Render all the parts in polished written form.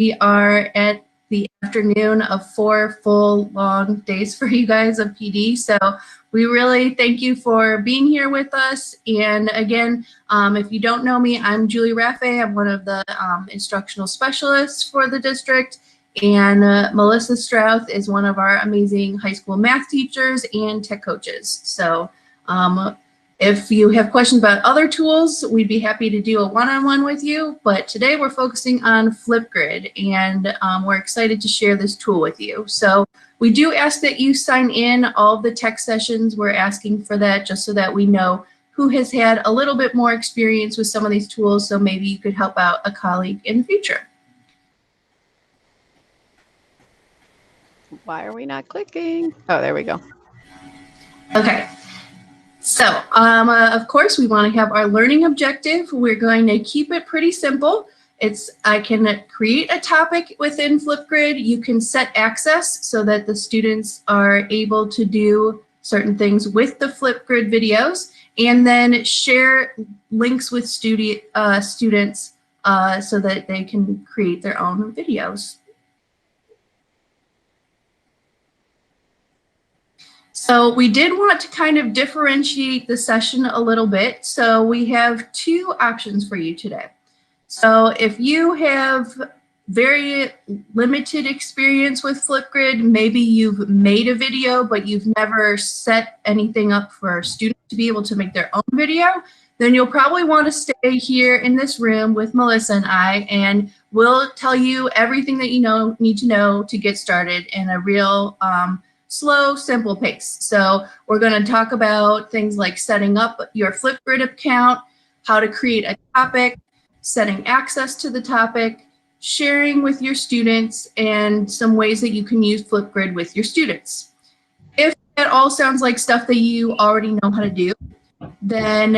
we are at the afternoon of 4 full long days for you guys of PD. So we really thank you for being here with us. And again, if you don't know me, I'm Julie Raffe. I'm one of the instructional specialists for the district. And Melissa Strouth is one of our amazing high school math teachers and tech coaches. So if you have questions about other tools, we'd be happy to do a one-on-one with you. But today we're focusing on FlipGrid, and we're excited to share this tool with you. So we do ask that you sign in all of the tech sessions. We're asking for that just so that we know who has had a little bit more experience with some of these tools, so maybe you could help out a colleague in the future. Why are we not clicking? Oh, there we go. Okay. So, of course, we want to have our learning objective. We're going to keep it pretty simple. I can create a topic within FlipGrid. You can set access so that the students are able to do certain things with the FlipGrid videos, and then share links with students so that they can create their own videos. So we did want to kind of differentiate the session a little bit. So we have two options for you today. So if you have very limited experience with FlipGrid, maybe you've made a video, but you've never set anything up for students to be able to make their own video, then you'll probably want to stay here in this room with Melissa and I, and we'll tell you everything that you need to know to get started in a real slow, simple pace. So we're going to talk about things like setting up your FlipGrid account, how to create a topic, setting access to the topic, sharing with your students, and some ways that you can use FlipGrid with your students. If that all sounds like stuff that you already know how to do, then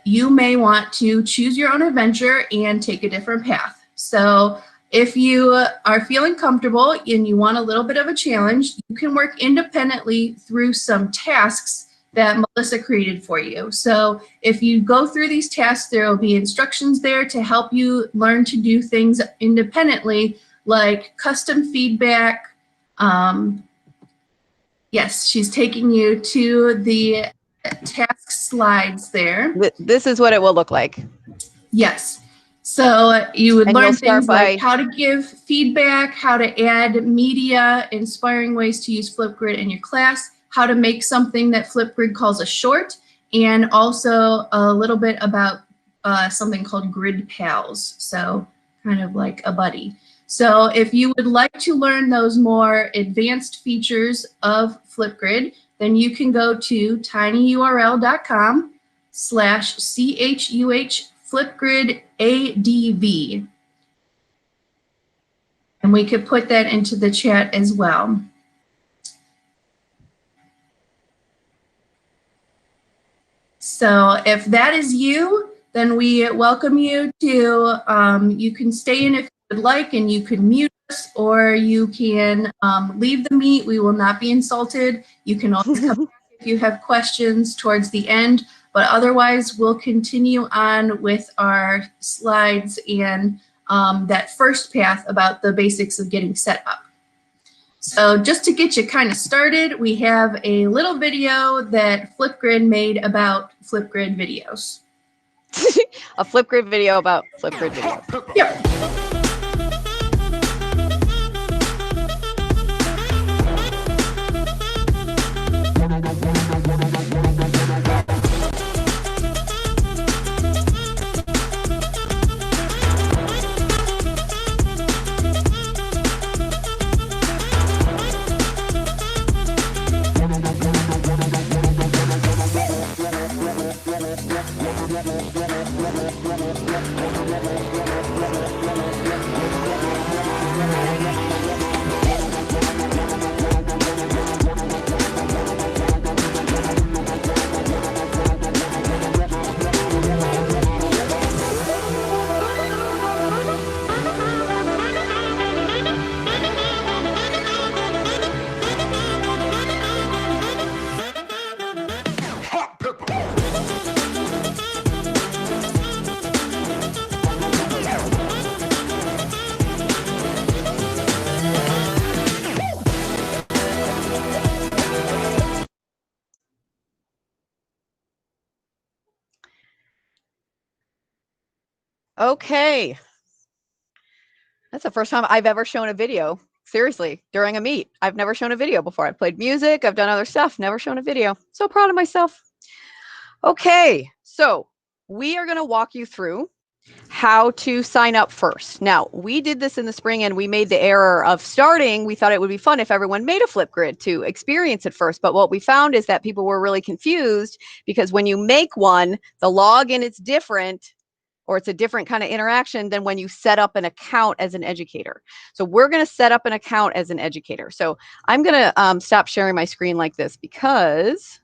you may want to choose your own adventure and take a different path. So if you are feeling comfortable and you want a little bit of a challenge, you can work independently through some tasks that Melissa created for you. So if you go through these tasks, there will be instructions there to help you learn to do things independently, like custom feedback. Yes, she's taking you to the task slides there. This is what it will look like. Yes. So you would learn things like how to give feedback, how to add media, inspiring ways to use FlipGrid in your class, how to make something that FlipGrid calls a short, and also a little bit about something called Grid Pals, so kind of like a buddy. So if you would like to learn those more advanced features of FlipGrid, then you can go to tinyurl.com/CHUH FlipGrid ADV. And we could put that into the chat as well. So if that is you, then we welcome you to, you can stay in if you would like, and you can mute us, or you can leave the meet. We will not be insulted. You can always come back if you have questions towards the end. But otherwise, we'll continue on with our slides and that first path about the basics of getting set up. So just to get you kind of started, we have a little video that FlipGrid made about FlipGrid videos. A FlipGrid video about FlipGrid videos. Yep. Okay. That's the first time I've ever shown a video. Seriously, during a meet. I've never shown a video before. I've played music, I've done other stuff, never shown a video. So proud of myself. Okay, so we are going to walk you through how to sign up first. Now, we did this in the spring and we made the error of starting. We thought it would be fun if everyone made a FlipGrid to experience it first. But what we found is that people were really confused because when you make one, the login is different, or it's a different kind of interaction than when you set up an account as an educator. So we're going to set up an account as an educator. So I'm going to stop sharing my screen like this because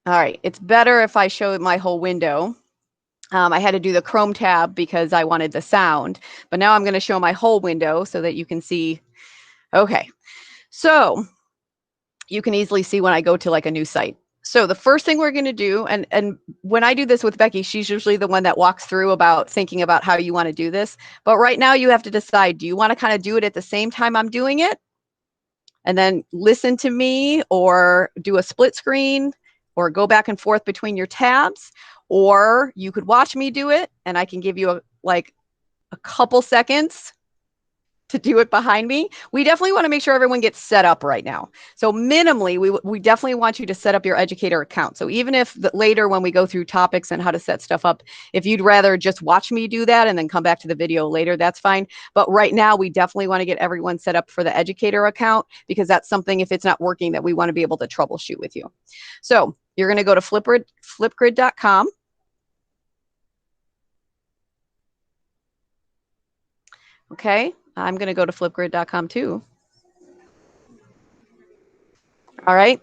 all right, it's better if I show my whole window. I had to do the Chrome tab because I wanted the sound, but now I'm going to show my whole window so that you can see. Okay, so you can easily see when I go to like a new site. So the first thing we're going to do, and when I do this with Becky, she's usually the one that walks through about thinking about how you want to do this. But right now you have to decide, do you want to kind of do it at the same time I'm doing it? And then listen to me, or do a split screen, or go back and forth between your tabs, or you could watch me do it and I can give you a couple seconds to do it behind me. We definitely want to make sure everyone gets set up right now. So minimally, we definitely want you to set up your educator account. So even if later when we go through topics and how to set stuff up, if you'd rather just watch me do that and then come back to the video later, that's fine. But right now, we definitely want to get everyone set up for the educator account because that's something, if it's not working, that we want to be able to troubleshoot with you. So you're going to go to FlipGrid.com. Okay, I'm going to go to FlipGrid.com too. All right.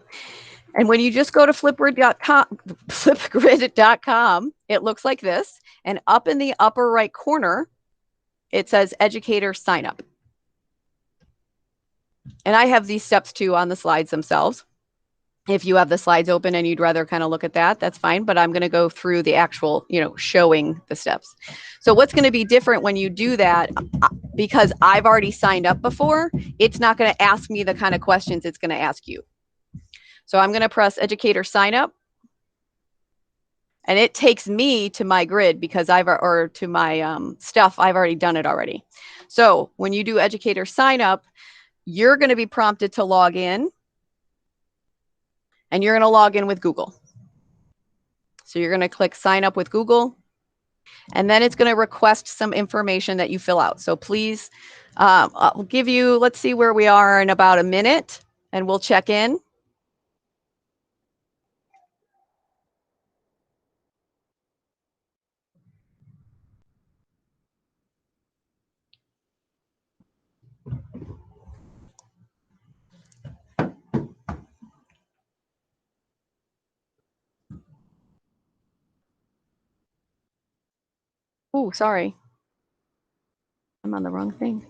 And when you just go to FlipGrid.com, it looks like this. And up in the upper right corner, it says educator sign up. And I have these steps too on the slides themselves. If you have the slides open and you'd rather kind of look at that, that's fine. But I'm going to go through the actual, showing the steps. So what's going to be different when you do that, because I've already signed up before, it's not going to ask me the kind of questions it's going to ask you. So I'm going to press educator sign up. And it takes me to my grid because to my stuff, I've already done it already. So when you do educator sign up, you're going to be prompted to log in. And you're going to log in with Google. So you're going to click sign up with Google. And then it's going to request some information that you fill out. So please, I'll give you, let's see where we are in about a minute, and we'll check in. Oh, sorry. I'm on the wrong thing.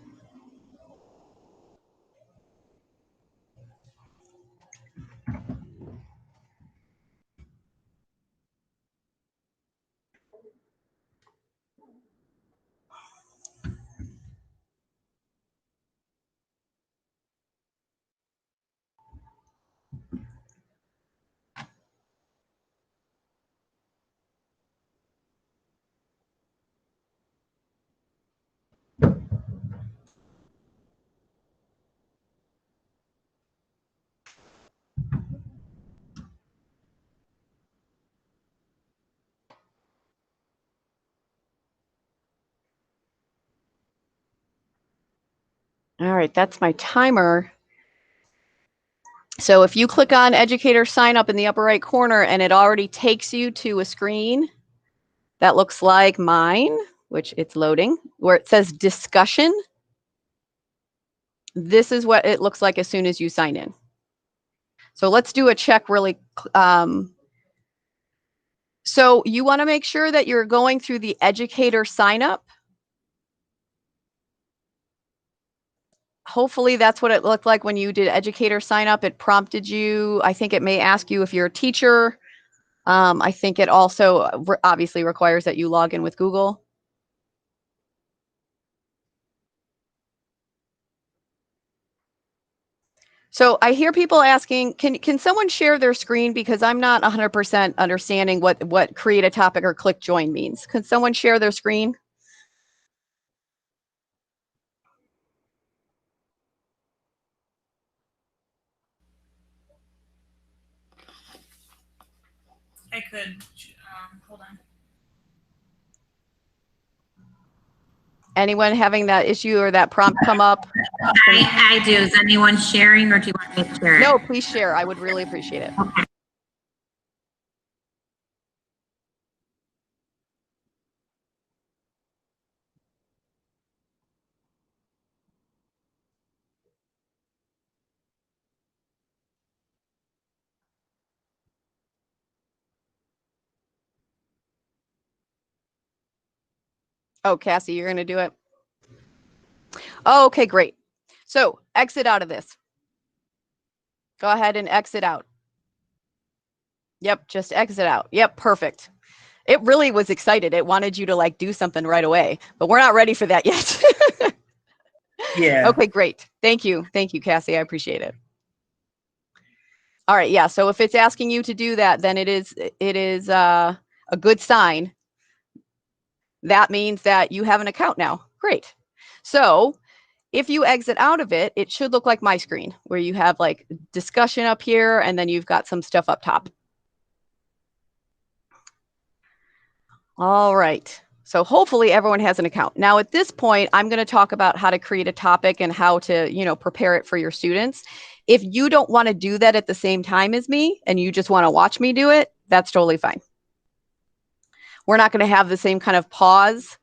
All right, that's my timer. So if you click on educator sign up in the upper right corner and it already takes you to a screen that looks like mine, which it's loading, where it says discussion, this is what it looks like as soon as you sign in. So let's do a check really. So you want to make sure that you're going through the educator sign up. Hopefully that's what it looked like when you did educator sign up. It prompted you. I think it may ask you if you're a teacher. I think it also obviously requires that you log in with Google. So I hear people asking, can someone share their screen, because I'm not 100% understanding what create a topic or click join means. Can someone share their screen? I could. Hold on. Anyone having that issue or that prompt come up? I do. Is anyone sharing, or do you want me to share it? No, please share. I would really appreciate it. Okay. Oh, Cassie, you're going to do it? Oh, okay, great. So exit out of this. Go ahead and exit out. Yep, just exit out. Yep, perfect. It really was excited. It wanted you to like do something right away, but we're not ready for that yet. Yeah. Okay, great. Thank you. Thank you, Cassie. I appreciate it. All right, yeah. So if it's asking you to do that, then it is a good sign. That means that you have an account now. Great. So if you exit out of it, it should look like my screen, where you have like discussion up here, and then you've got some stuff up top. All right. So hopefully everyone has an account. Now at this point, I'm going to talk about how to create a topic and how to, prepare it for your students. If you don't want to do that at the same time as me and you just want to watch me do it, that's totally fine. We're not going to have the same kind of pause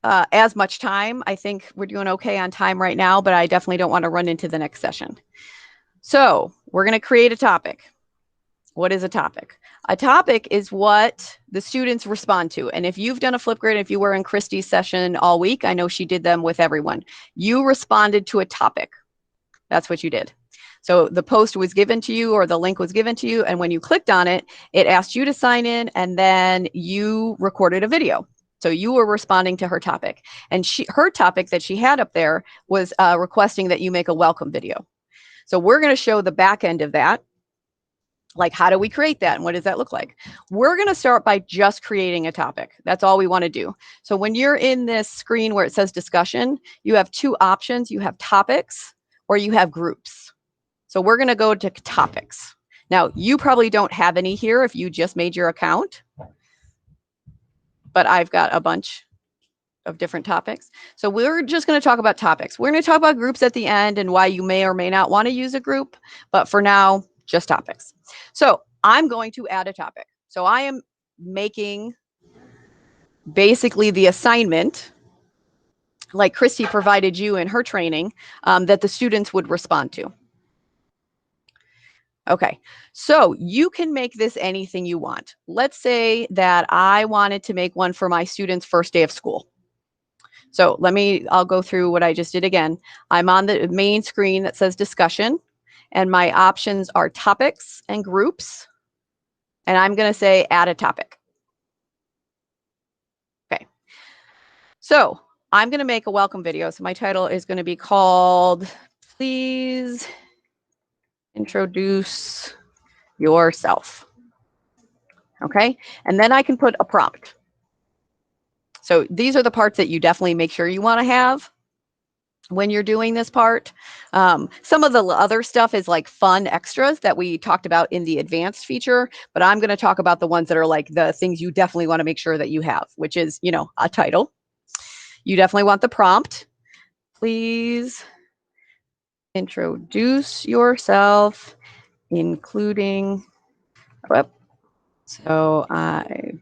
as much time. I think we're doing okay on time right now, but I definitely don't want to run into the next session. So we're going to create a topic. What is a topic? A topic is what the students respond to. And if you've done a FlipGrid, if you were in Christy's session all week, I know she did them with everyone. You responded to a topic. That's what you did. So the post was given to you, or the link was given to you. And when you clicked on it, it asked you to sign in, and then you recorded a video. So you were responding to her topic. And her topic that she had up there was requesting that you make a welcome video. So we're going to show the back end of that. Like, how do we create that? And what does that look like? We're going to start by just creating a topic. That's all we want to do. So when you're in this screen where it says discussion, you have two options. You have topics or you have groups. So we're going to go to topics. Now, you probably don't have any here if you just made your account, but I've got a bunch of different topics. So we're just going to talk about topics. We're going to talk about groups at the end and why you may or may not want to use a group. But for now, just topics. So I'm going to add a topic. So I am making basically the assignment, like Christy provided you in her training, that the students would respond to. Okay, so you can make this anything you want. Let's say that I wanted to make one for my students' first day of school. So I'll go through what I just did again. I'm on the main screen that says discussion, and my options are topics and groups. And I'm going to say add a topic. Okay. So I'm going to make a welcome video. So my title is going to be called, Please Introduce Yourself. Okay. And then I can put a prompt. So these are the parts that you definitely make sure you want to have when you're doing this part. Some of the other stuff is like fun extras that we talked about in the advanced feature, but I'm going to talk about the ones that are like the things you definitely want to make sure that you have, which is, a title. You definitely want the prompt. Please introduce yourself, including, so I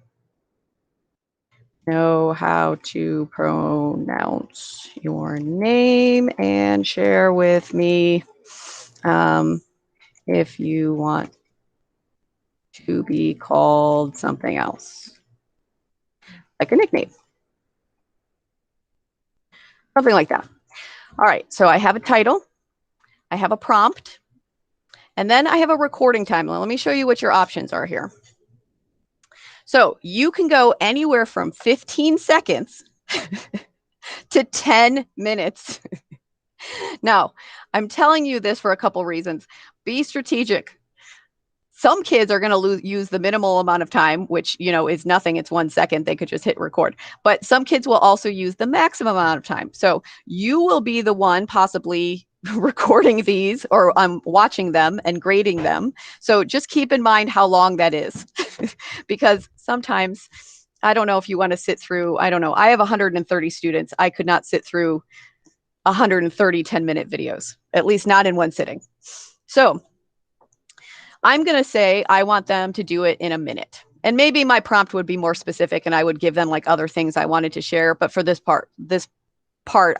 know how to pronounce your name, and share with me if you want to be called something else, like a nickname, something like that. All right, so I have a title, I have a prompt, and then I have a recording time. Let me show you what your options are here. So you can go anywhere from 15 seconds to 10 minutes. Now, I'm telling you this for a couple reasons. Be strategic. Some kids are going to use the minimal amount of time, which, you know, is nothing. It's 1 second. They could just hit record. But some kids will also use the maximum amount of time. So you will be the one possibly recording these or watching them and grading them. So just keep in mind how long that is. Because sometimes, I don't know if you want to sit through, I don't know. I have 130 students. I could not sit through 130 10-minute videos, at least not in one sitting. So I'm going to say I want them to do it in a minute. And maybe my prompt would be more specific and I would give them like other things I wanted to share. But for this part,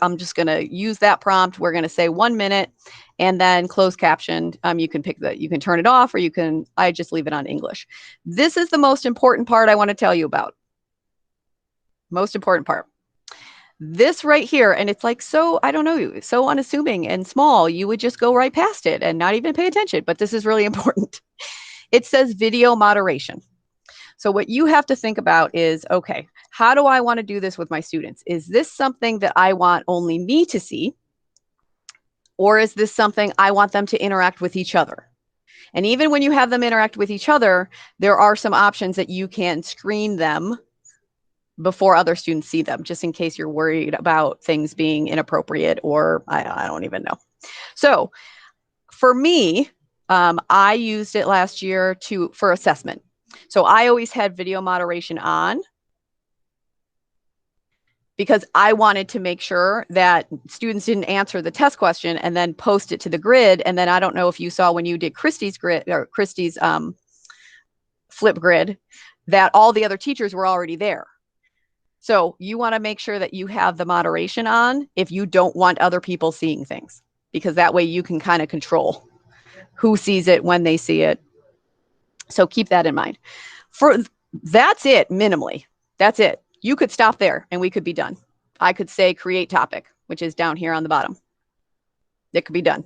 I'm just going to use that prompt. We're going to say 1 minute and then closed captioned. You can you can turn it off, or I just leave it on English. This is the most important part I want to tell you about. Most important part. This right here, and it's like, so, I don't know, so unassuming and small, you would just go right past it and not even pay attention, but this is really important. It says video moderation. So what you have to think about is, okay, how do I want to do this with my students? Is this something that I want only me to see? Or is this something I want them to interact with each other? And even when you have them interact with each other, there are some options that you can screen them before other students see them, just in case you're worried about things being inappropriate, or I don't even know. So for me, I used it last year for assessment. So I always had video moderation on because I wanted to make sure that students didn't answer the test question and then post it to the grid. And then I don't know if you saw when you did Christy's grid or Christy's FlipGrid, that all the other teachers were already there. So you want to make sure that you have the moderation on if you don't want other people seeing things, because that way you can kind of control who sees it, when they see it. So keep that in mind. That's it, minimally. That's it. You could stop there and we could be done. I could say create topic, which is down here on the bottom. It could be done.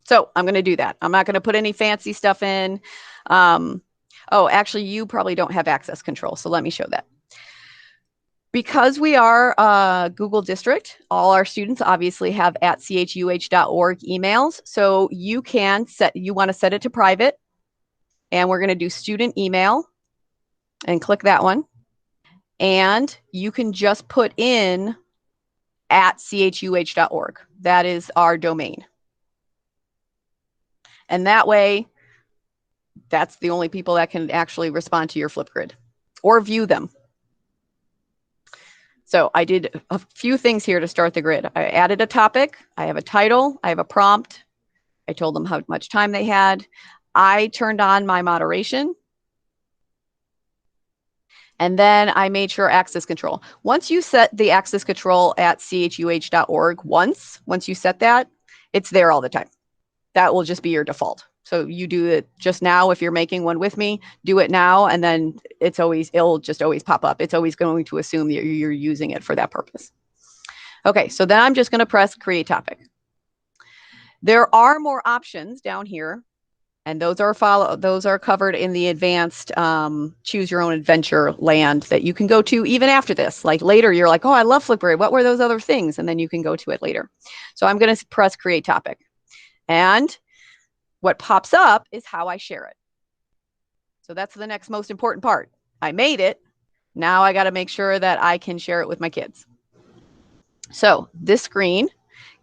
So I'm going to do that. I'm not going to put any fancy stuff in. Oh, actually, you probably don't have access control. So let me show that. Because we are a Google district, all our students obviously have @chuh.org emails. So you want to set it to private. And we're going to do student email and click that one. And you can just put in @chuh.org. That is our domain. And that way, that's the only people that can actually respond to your FlipGrid or view them. So I did a few things here to start the grid. I added a topic. I have a title. I have a prompt. I told them how much time they had. I turned on my moderation. And then I made sure access control. Once you set the access control @chuh.org once you set that, it's there all the time. That will just be your default. So you do it just now. If you're making one with me, do it now. And then it'll just always pop up. It's always going to assume that you're using it for that purpose. Okay, so then I'm just going to press create topic. There are more options down here, and those are covered in the advanced choose your own adventure land that you can go to even after this. Like later, you're like, oh, I love FlipGrid. What were those other things? And then you can go to it later. So I'm going to press create topic. And what pops up is how I share it. So that's the next most important part. I made it. Now I got to make sure that I can share it with my kids. So this screen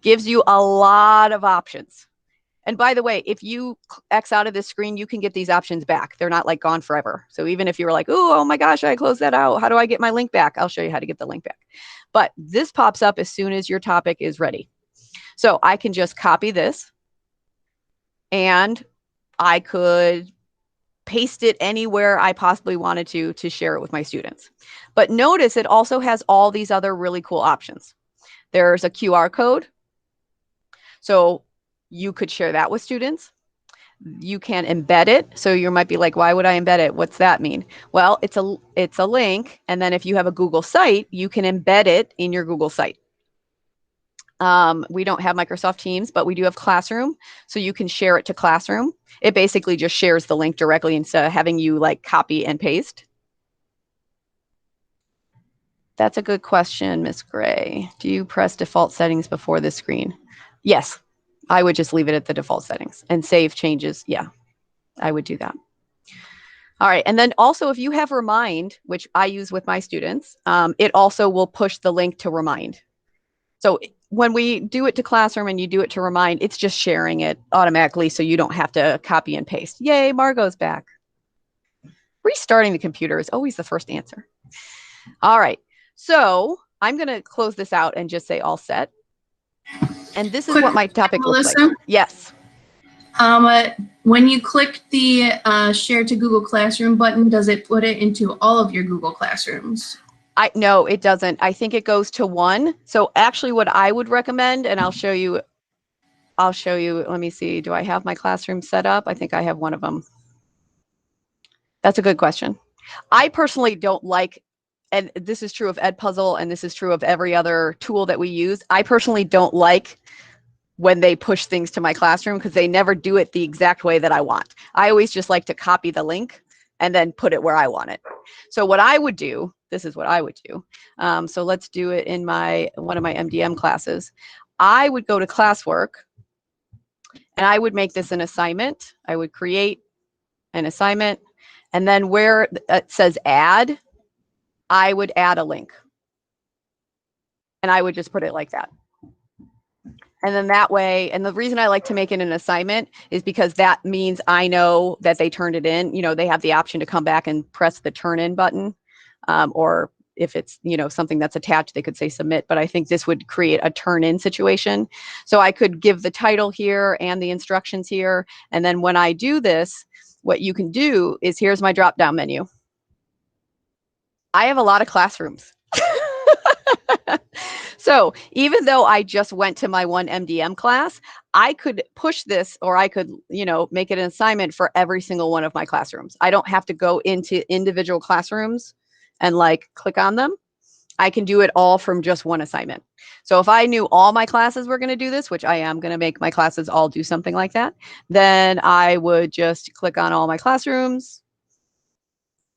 gives you a lot of options. And by the way, if you X out of this screen, you can get these options back. They're not like gone forever. So even if you were like, oh my gosh, I closed that out. How do I get my link back? I'll show you how to get the link back. But this pops up as soon as your topic is ready. So I can just copy this. And I could paste it anywhere I possibly wanted to share it with my students. But notice it also has all these other really cool options. There's a QR code. So you could share that with students. You can embed it. So you might be like, why would I embed it? What's that mean? Well, it's a link. And then if you have a Google site, you can embed it in your Google site. We don't have Microsoft Teams, but we do have Classroom. So you can share it to Classroom. It basically just shares the link directly instead of having you like copy and paste. That's a good question, Miss Gray. Do you press default settings before this screen? Yes, I would just leave it at the default settings and save changes. Yeah, I would do that. All right. And then also if you have Remind, which I use with my students, it also will push the link to Remind. So when we do it to Classroom and you do it to Remind, it's just sharing it automatically so you don't have to copy and paste. Yay, Margot's back. Restarting the computer is always the first answer. All right. So I'm going to close this out and just say all set. And this is Quick what my topic looks Melissa. like. Yes. When you click the Share to Google Classroom button, does it put it into all of your Google Classrooms? No, it doesn't. I think it goes to one. So actually what I would recommend, and I'll show you, let me see. Do I have my classroom set up? I think I have one of them. That's a good question. I personally don't like, and this is true of Edpuzzle and this is true of every other tool that we use. I personally don't like when they push things to my classroom because they never do it the exact way that I want. I always just like to copy the link and then put it where I want it. So what I would do, this is what I would do. So let's do it in one of my MDM classes. I would go to classwork and I would make this an assignment. I would create an assignment, and then where it says add, I would add a link. And I would just put it like that. And then that way, and the reason I like to make it an assignment is because that means I know that they turned it in. You know, they have the option to come back and press the turn in button. Or if it's, something that's attached, they could say submit. But I think this would create a turn in situation. So I could give the title here and the instructions here. And then when I do this, what you can do is here's my drop down menu. I have a lot of classrooms. So even though I just went to my one MDM class, I could push this, or I could, make it an assignment for every single one of my classrooms. I don't have to go into individual classrooms and click on them. I can do it all from just one assignment. So if I knew all my classes were going to do this, which I am going to make my classes all do something like that, then I would just click on all my classrooms.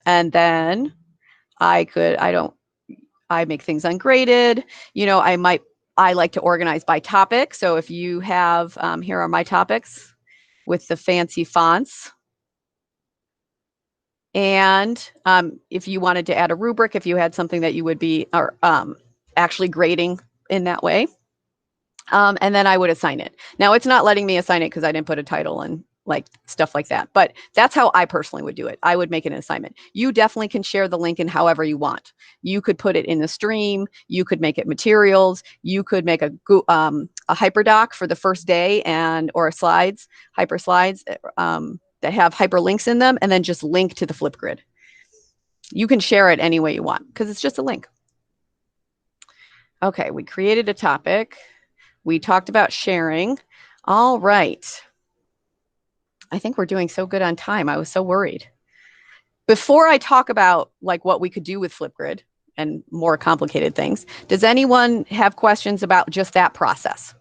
And then I make things ungraded. I like to organize by topic. So if you have, here are my topics with the fancy fonts. And if you wanted to add a rubric, if you had something that you would be actually grading in that way, and then I would assign it. Now it's not letting me assign it because I didn't put a title and stuff like that. But that's how I personally would do it. I would make an assignment. You definitely can share the link in however you want. You could put it in the stream. You could make it materials. You could make a hyperdoc for the first day or hyper slides that have hyperlinks in them, and then just link to the FlipGrid. You can share it any way you want because it's just a link. Okay, we created a topic. We talked about sharing. All right. I think we're doing so good on time. I was so worried. Before I talk about what we could do with FlipGrid and more complicated things, does anyone have questions about just that process?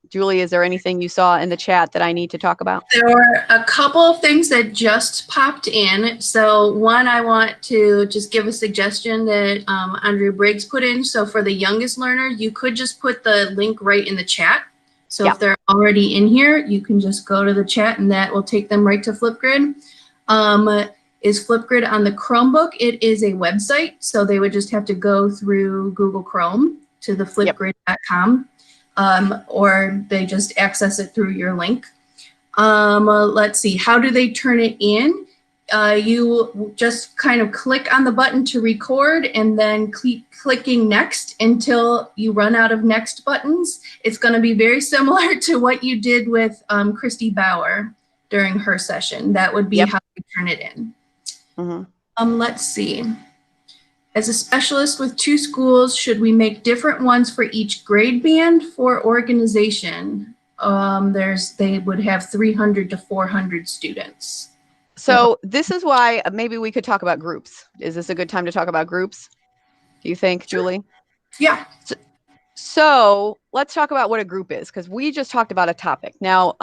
Julie, is there anything you saw in the chat that I need to talk about? There were a couple of things that just popped in. So one, I want to just give a suggestion that Andrea Briggs put in. So for the youngest learner, you could just put the link right in the chat. So if they're already in here, you can just go to the chat and that will take them right to FlipGrid. Is FlipGrid on the Chromebook? It is a website. So they would just have to go through Google Chrome to the flipgrid.com. Or they just access it through your link. Let's see, how do they turn it in? You just kind of click on the button to record and then keep clicking next until you run out of next buttons. It's going to be very similar to what you did with Christy Bauer during her session. That would be how you turn it in. Mm-hmm. Let's see. As a specialist with 2 schools, should we make different ones for each grade band for organization? They would have 300 to 400 students. So this is why maybe we could talk about groups. Is this a good time to talk about groups? Do you think, Julie? Yeah. So let's talk about what a group is, because we just talked about a topic. Now,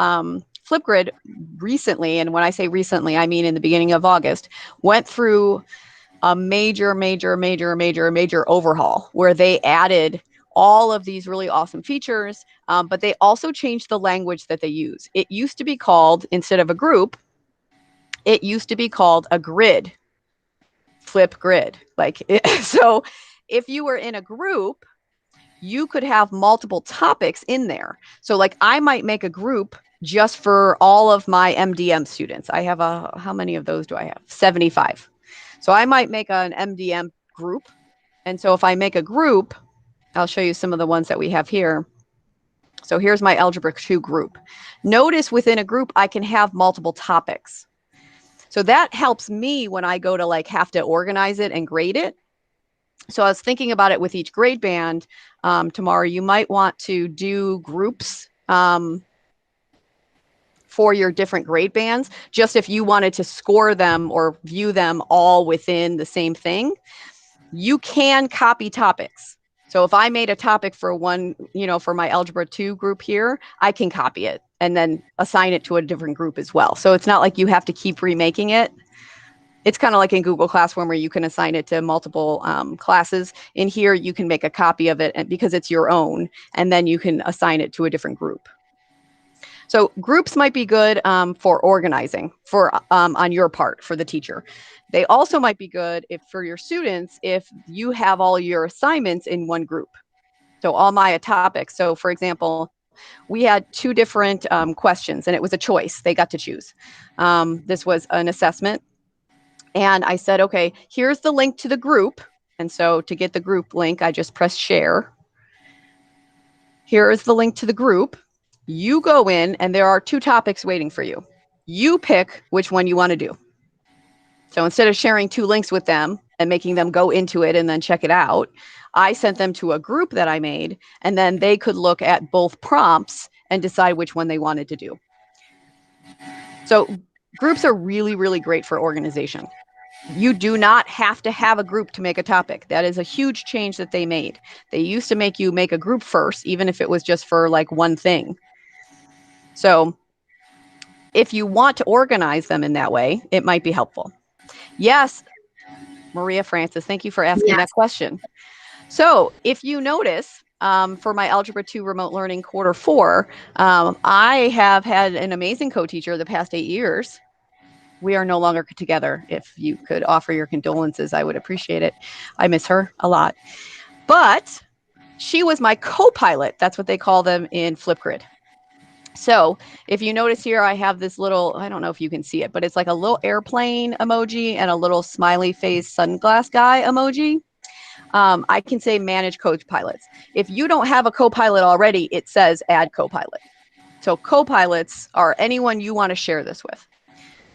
FlipGrid recently, and when I say recently, I mean in the beginning of August, went through a major overhaul where they added all of these really awesome features, but they also changed the language that they use. It used to be called, instead of a group, it used to be called a grid, FlipGrid. So if you were in a group, you could have multiple topics in there. So like I might make a group just for all of my MDM students. I have how many of those do I have? 75. So I might make an MDM group. And so if I make a group, I'll show you some of the ones that we have here. So here's my Algebra 2 group. Notice within a group, I can have multiple topics. So that helps me when I go to like have to organize it and grade it. So I was thinking about it with each grade band. Tomorrow, you might want to do groups for your different grade bands, just if you wanted to score them or view them all within the same thing. You can copy topics. So if I made a topic for one, for my Algebra 2 group here, I can copy it and then assign it to a different group as well. So it's not like you have to keep remaking it. It's kind of like in Google Classroom where you can assign it to multiple classes. In here, you can make a copy of it because it's your own, and then you can assign it to a different group. So groups might be good for organizing on your part for the teacher. They also might be good for your students if you have all your assignments in one group. So all my topics. So for example, we had 2 different questions and it was a choice. They got to choose. This was an assessment. And I said, okay, here's the link to the group. And so to get the group link, I just press share. Here is the link to the group. You go in and there are 2 topics waiting for you. You pick which one you want to do. So instead of sharing 2 links with them and making them go into it and then check it out, I sent them to a group that I made, and then they could look at both prompts and decide which one they wanted to do. So groups are really, really great for organization. You do not have to have a group to make a topic. That is a huge change that they made. They used to make you make a group first, even if it was just for like one thing. So if you want to organize them in that way, it might be helpful. Yes, Maria Francis, thank you for asking that question. So if you notice, for my Algebra 2 remote learning quarter 4, I have had an amazing co-teacher the past 8 years. We are no longer together. If you could offer your condolences, I would appreciate it. I miss her a lot. But she was my co-pilot. That's what they call them in FlipGrid. So if you notice here, I have this little, I don't know if you can see it, but it's like a little airplane emoji and a little smiley face sunglass guy emoji. I can say manage co-pilots. If you don't have a co-pilot already, it says add co-pilot. So co-pilots are anyone you want to share this with.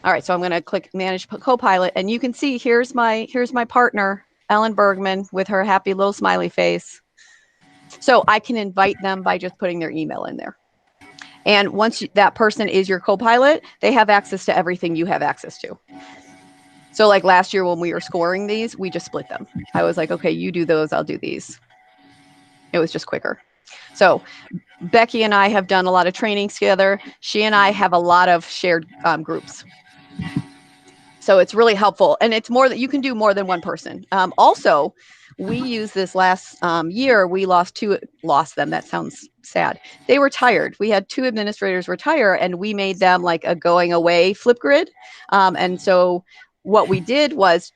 All right, so I'm going to click manage co-pilot, and you can see here's my partner, Ellen Bergman, with her happy little smiley face. So I can invite them by just putting their email in there. And once that person is your co-pilot, they have access to everything you have access to. So like last year when we were scoring these, we just split them. I was like, okay, you do those, I'll do these. It was just quicker. So Becky and I have done a lot of trainings together. She and I have a lot of shared groups. So it's really helpful. And it's more that you can do more than one person. Also, we used this last year, we lost them. That sounds sad. They retired. We had 2 administrators retire, and we made them like a going away FlipGrid. And so what we did was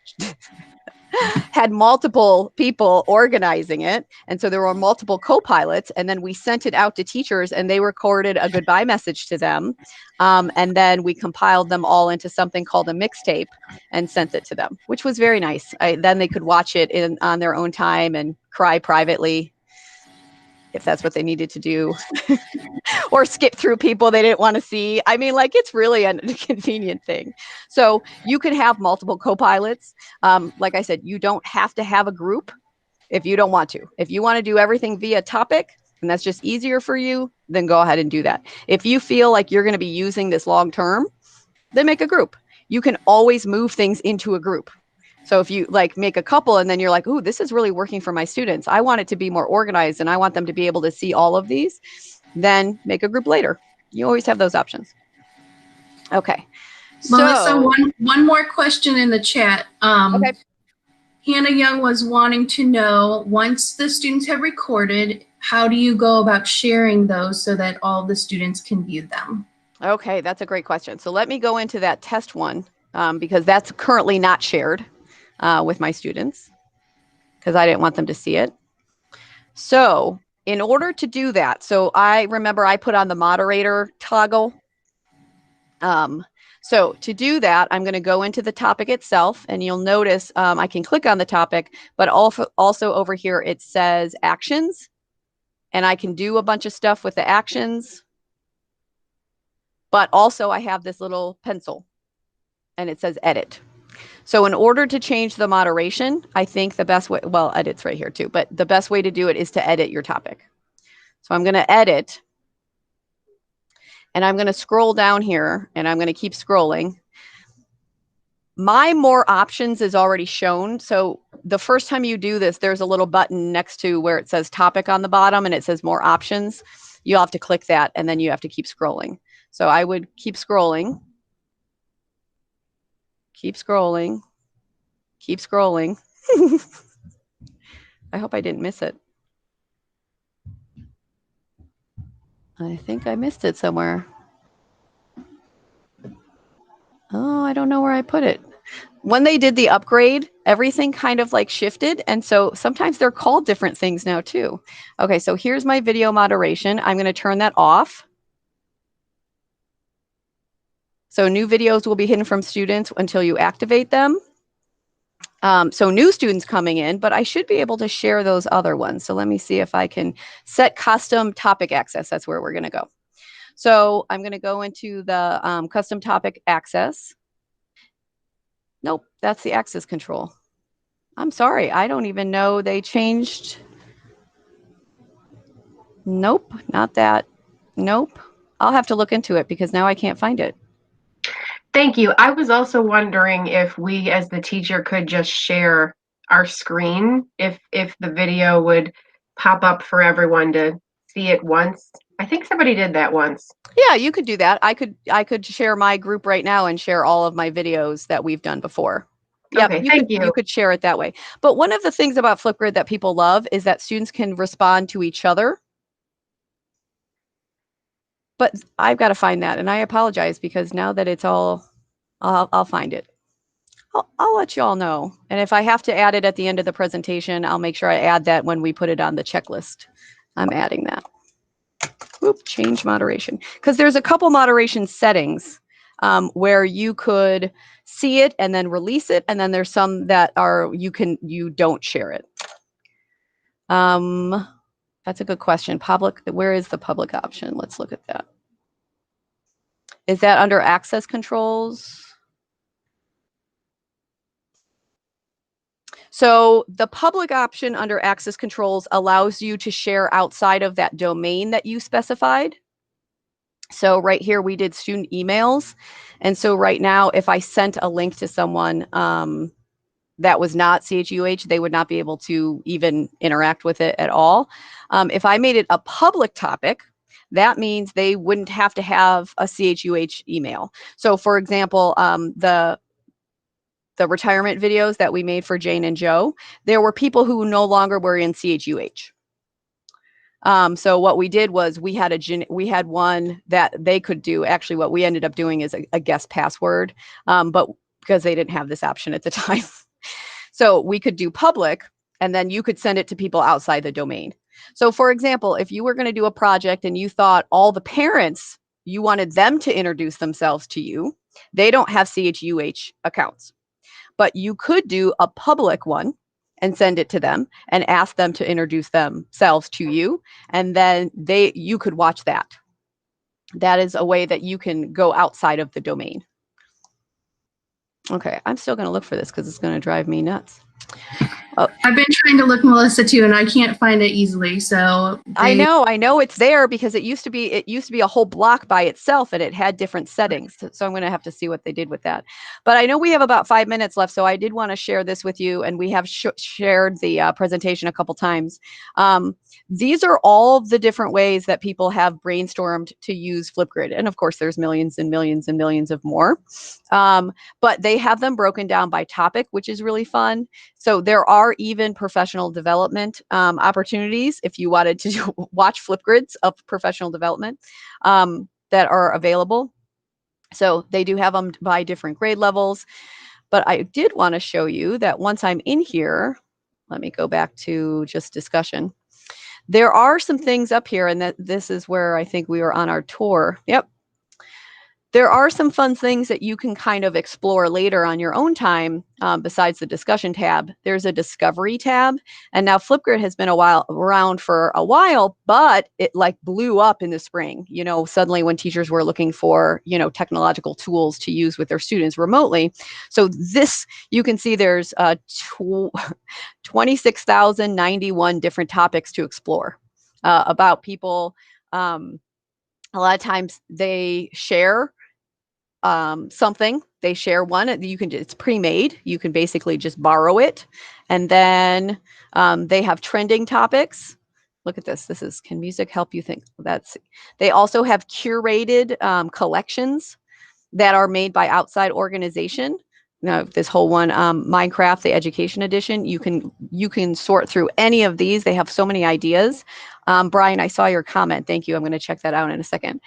had multiple people organizing it. And so there were multiple co-pilots, and then we sent it out to teachers and they recorded a goodbye message to them. And then we compiled them all into something called a mixtape and sent it to them, which was very nice. Then they could watch it on their own time and cry privately if that's what they needed to do. Or skip through people they didn't want to see. I mean, like, it's really a convenient thing. So you can have multiple co-pilots. Like I said, you don't have to have a group if you don't want to. If you want to do everything via topic, and that's just easier for you, then go ahead and do that. If you feel like you're going to be using this long term, then make a group. You can always move things into a group. So if you like make a couple and then you're like, ooh, this is really working for my students. I want it to be more organized and I want them to be able to see all of these. Then make a group later. You always have those options. Okay. Melissa, one more question in the chat. Okay. Hannah Young was wanting to know, once the students have recorded, how do you go about sharing those so that all the students can view them? Okay, that's a great question. So let me go into that test one because that's currently not shared with my students because I didn't want them to see it. So in order to do that, so I remember I put on the moderator toggle. So to do that, I'm going to go into the topic itself, and you'll notice I can click on the topic, but also over here it says actions, and I can do a bunch of stuff with the actions. But also I have this little pencil, and it says edit. So in order to change the moderation, I think the best way, well, edit's right here too, but the best way to do it is to edit your topic. So I'm going to edit. And I'm going to scroll down here, and I'm going to keep scrolling. My more options is already shown. So the first time you do this, there's a little button next to where it says topic on the bottom, and it says more options. You'll have to click that, and then you have to keep scrolling. So I would keep scrolling, keep scrolling, keep scrolling. I hope I didn't miss it. I think I missed it somewhere. Oh, I don't know where I put it. When they did the upgrade, everything kind of like shifted. And so sometimes they're called different things now too. Okay, so here's my video moderation. I'm going to turn that off. So new videos will be hidden from students until you activate them. So new students coming in, but I should be able to share those other ones. So let me see if I can set custom topic access. That's where we're going to go. So I'm going to go into the custom topic access. Nope, that's the access control. I'm sorry, I don't even know they changed. Nope, not that. Nope. I'll have to look into it because now I can't find it. Thank you. I was also wondering if we as the teacher could just share our screen, if the video would pop up for everyone to see it once. I think somebody did that once. Yeah, you could do that. I could share my group right now and share all of my videos that we've done before. Yep, Okay, thank you. You could share it that way. But one of the things about FlipGrid that people love is that students can respond to each other. But I've got to find that, and I apologize because now that it's all, I'll find it. I'll let you all know. And if I have to add it at the end of the presentation, I'll make sure I add that when we put it on the checklist. I'm adding that. Oop, change moderation. Because there's a couple moderation settings where you could see it and then release it. And then there's some that are, you don't share it. That's a good question. Public, where is the public option? Let's look at that. Is that under access controls? So the public option under access controls allows you to share outside of that domain that you specified. So right here, we did student emails. And so right now, if I sent a link to someone that was not CHUH, they would not be able to even interact with it at all. If I made it a public topic, that means they wouldn't have to have a CHUH email. So for example, the retirement videos that we made for Jane and Joe, there were people who no longer were in CHUH. So what we did was we had one that they could do. Actually, what we ended up doing is a guest password, but because they didn't have this option at the time. So we could do public, and then you could send it to people outside the domain. So for example, if you were going to do a project and you thought all the parents, you wanted them to introduce themselves to you, they don't have CHUH accounts. But you could do a public one and send it to them and ask them to introduce themselves to you. And then you could watch that. That is a way that you can go outside of the domain. Okay, I'm still going to look for this because it's going to drive me nuts. Oh. I've been trying to look, Melissa, too, and I can't find it easily. So I know it's there because it used to be a whole block by itself and it had different settings. So I'm going to have to see what they did with that. But I know we have about 5 minutes left, so I did want to share this with you, and we have shared the presentation a couple times. These are all the different ways that people have brainstormed to use FlipGrid, and of course, there's millions and millions and millions of more. But they have them broken down by topic, which is really fun. So there are even professional development opportunities if you wanted to watch FlipGrids of professional development that are available. So they do have them by different grade levels. But I did want to show you that once I'm in here, let me go back to just discussion. There are some things up here, and that this is where I think we were on our tour. Yep. There are some fun things that you can kind of explore later on your own time besides the discussion tab. There's a discovery tab, and now FlipGrid has been around for a while, but it like blew up in the spring. You know, suddenly when teachers were looking for, you know, technological tools to use with their students remotely. So this, you can see there's 26,091 different topics to explore about people. A lot of times they share something. They share one. It's pre-made. You can basically just borrow it. And then they have trending topics. Look at this. This is, can music help you think? They also have curated collections that are made by outside organization. Now, this whole one, Minecraft, the Education Edition, you can sort through any of these. They have so many ideas. Brian, I saw your comment. Thank you. I'm going to check that out in a second.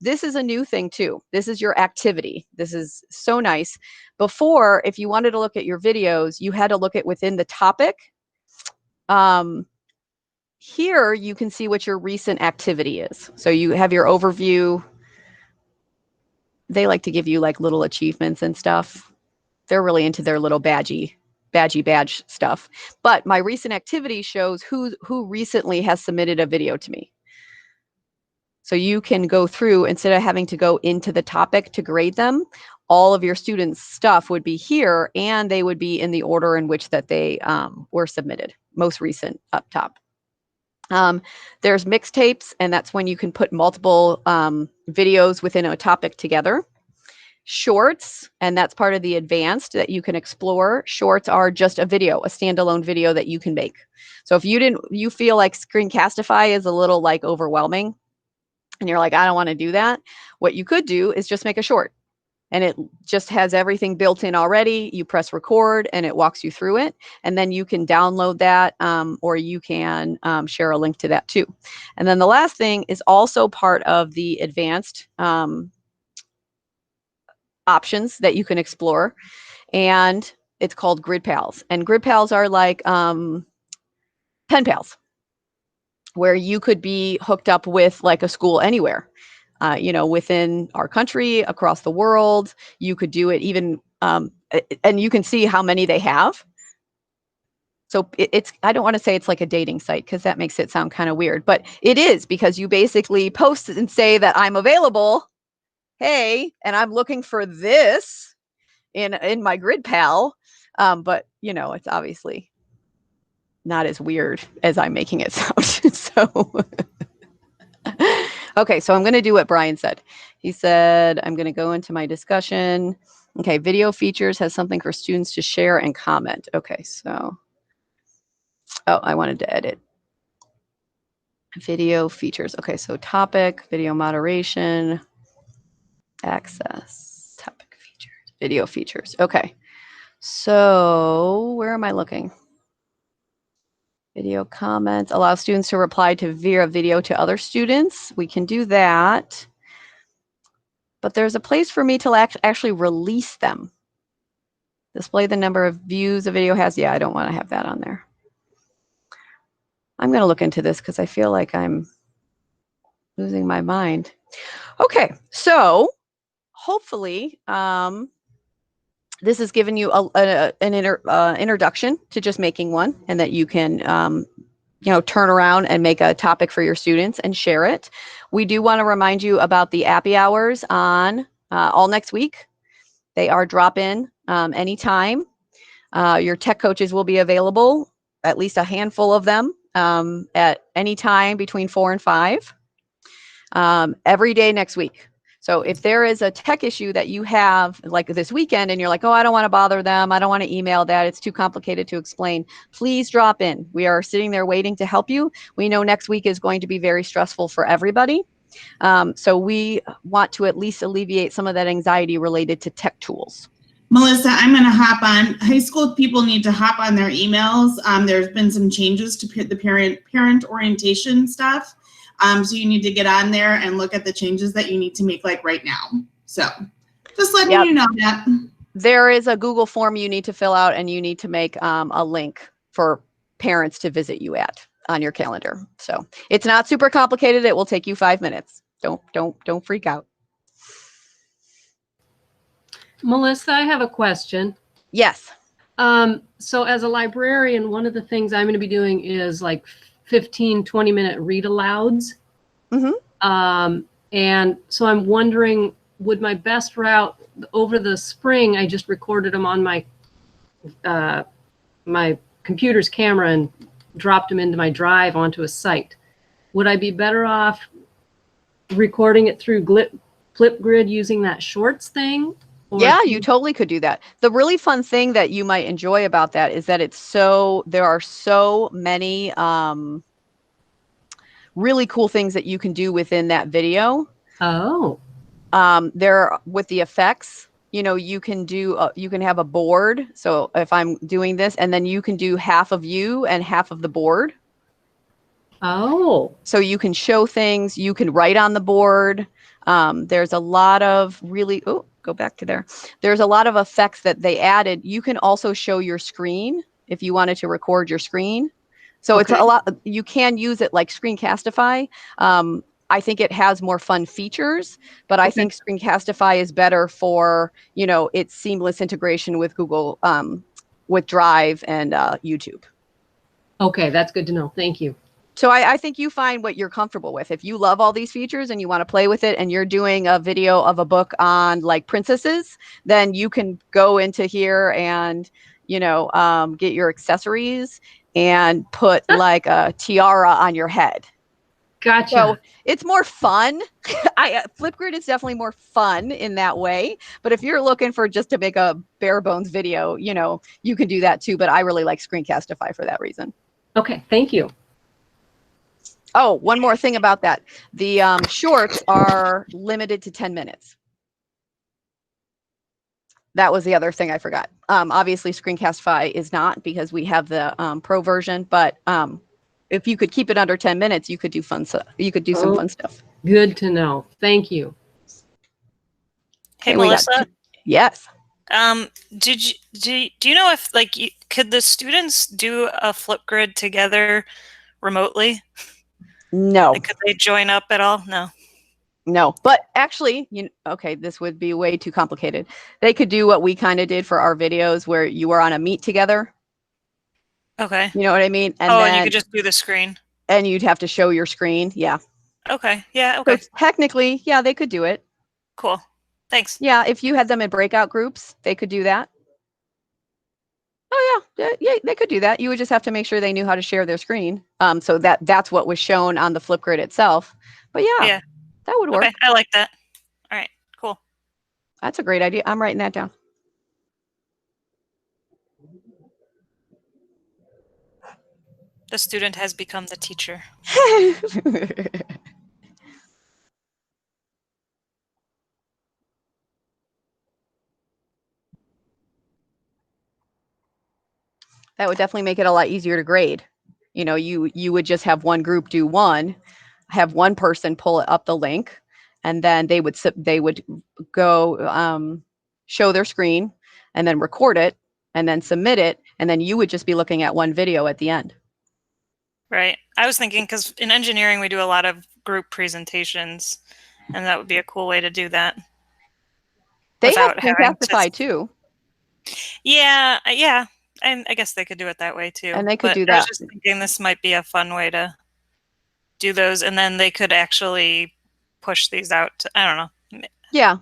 This is a new thing too. This is your activity. This is so nice. Before, if you wanted to look at your videos, you had to look at within the topic. Here, you can see what your recent activity is. So you have your overview. They like to give you like little achievements and stuff. They're really into their little badge stuff. But my recent activity shows who recently has submitted a video to me. So you can go through, instead of having to go into the topic to grade them, all of your students' stuff would be here, and they would be in the order in which that they were submitted, most recent up top. There's mixtapes, and that's when you can put multiple videos within a topic together. Shorts, and that's part of the advanced that you can explore. Shorts are just a video, a standalone video that you can make. So if you feel like Screencastify is a little like overwhelming, and you're like, I don't want to do that, what you could do is just make a short, and it just has everything built in already. You press record and it walks you through it, and then you can download that, or you can share a link to that too. And then the last thing is also part of the advanced options that you can explore, and it's called Grid Pals. And Grid Pals are like pen pals, where you could be hooked up with like a school anywhere, you know, within our country, across the world. You could do it even, and you can see how many they have. So it's, I don't want to say it's like a dating site because that makes it sound kind of weird, but it is, because you basically post and say that I'm available. Hey, and I'm looking for this in my Grid Pal. But you know, it's obviously not as weird as I'm making it sound. So, okay, so I'm going to do what Brian said. He said, I'm going to go into my discussion. Okay, video features has something for students to share and comment. Okay, so, oh, I wanted to edit. Video features. Okay, so topic, video moderation, access, topic features, video features. Okay, so where am I looking? Video comments, allow students to reply to via video to other students. We can do that. But there's a place for me to actually release them. Display the number of views a video has. Yeah, I don't want to have that on there. I'm going to look into this because I feel like I'm losing my mind. Okay, so hopefully this has given you an introduction to just making one, and that you can you know, turn around and make a topic for your students and share it. We do want to remind you about the Appy Hours on all next week. They are drop-in anytime. Your tech coaches will be available, at least a handful of them, at any time between 4 and 5, every day next week. So if there is a tech issue that you have like this weekend and you're like, oh, I don't want to bother them, I don't want to email that, it's too complicated to explain, please drop in. We are sitting there waiting to help you. We know next week is going to be very stressful for everybody. So we want to at least alleviate some of that anxiety related to tech tools. Melissa, I'm going to hop on. High school people need to hop on their emails. There's been some changes to the parent orientation stuff. So you need to get on there and look at the changes that you need to make like right now. So just letting you know that. There is a Google form you need to fill out, and you need to make a link for parents to visit you at on your calendar. So it's not super complicated. It will take you 5 minutes. Don't freak out. Melissa, I have a question. Yes. So as a librarian, one of the things I'm going to be doing is like 15, 20-minute read alouds. Mm-hmm. And so I'm wondering, would my best route over the spring, I just recorded them on my my computer's camera and dropped them into my drive onto a site. Would I be better off recording it through FlipGrid using that shorts thing? Yeah, you totally could do that. The really fun thing that you might enjoy about that is that there are so many really cool things that you can do within that video. Oh. There with the effects, you can do, you can have a board. So if I'm doing this, and then you can do half of you and half of the board. Oh. So you can show things, you can write on the board. There's a lot of really, go back to there. There's a lot of effects that they added. You can also show your screen if you wanted to record your screen. So it's a lot, you can use it like Screencastify. I think it has more fun features, but I think Screencastify is better for, its seamless integration with Google, with Drive and YouTube. Okay, that's good to know. Thank you. So I think you find what you're comfortable with. If you love all these features and you want to play with it and you're doing a video of a book on like princesses, then you can go into here and, get your accessories and put like a tiara on your head. Gotcha. So it's more fun. FlipGrid is definitely more fun in that way. But if you're looking for just to make a bare bones video, you can do that too. But I really like Screencastify for that reason. Okay, thank you. Oh, one more thing about that. The shorts are limited to 10 minutes. That was the other thing I forgot. Obviously, Screencastify is not, because we have the pro version. But if you could keep it under 10 minutes, you could do fun stuff. You could do some fun stuff. Good to know. Thank you. Hey, Melissa. Yes. Do you know if could the students do a FlipGrid together remotely? No. Could they join up at all? No. But actually, okay, this would be way too complicated. They could do what we kind of did for our videos, where you were on a meet together. Okay. You know what I mean? And and you could just do the screen. And you'd have to show your screen. Yeah. Okay. Yeah. Okay. So technically, yeah, they could do it. Cool. Thanks. Yeah, if you had them in breakout groups, they could do that. Oh yeah, they could do that. You would just have to make sure they knew how to share their screen. So that's what was shown on the FlipGrid itself. But yeah, that would work. Okay, I like that. All right, cool. That's a great idea. I'm writing that down. The student has become the teacher. That would definitely make it a lot easier to grade. You would just have one group do one, have one person pull up the link, and then they would go show their screen and then record it and then submit it, and then you would just be looking at one video at the end. Right. I was thinking, because in engineering we do a lot of group presentations, and that would be a cool way to do that. They have Screencastify too. Yeah. And I guess they could do it that way too. And they could do that. I was just thinking this might be a fun way to do those, and then they could actually push these out to, I don't know. Yeah.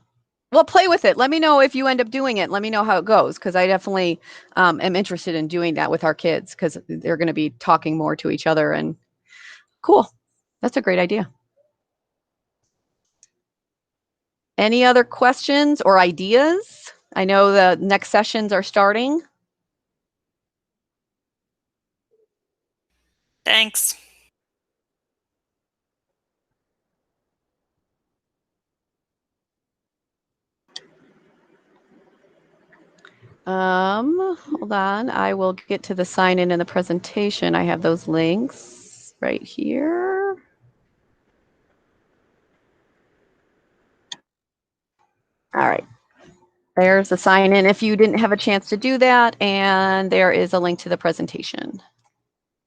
Well, play with it. Let me know if you end up doing it. Let me know how it goes, because I definitely am interested in doing that with our kids, because they're going to be talking more to each other. And cool. That's a great idea. Any other questions or ideas? I know the next sessions are starting. Thanks. Hold on. I will get to the sign in the presentation. I have those links right here. All right. There's the sign in if you didn't have a chance to do that, and there is a link to the presentation.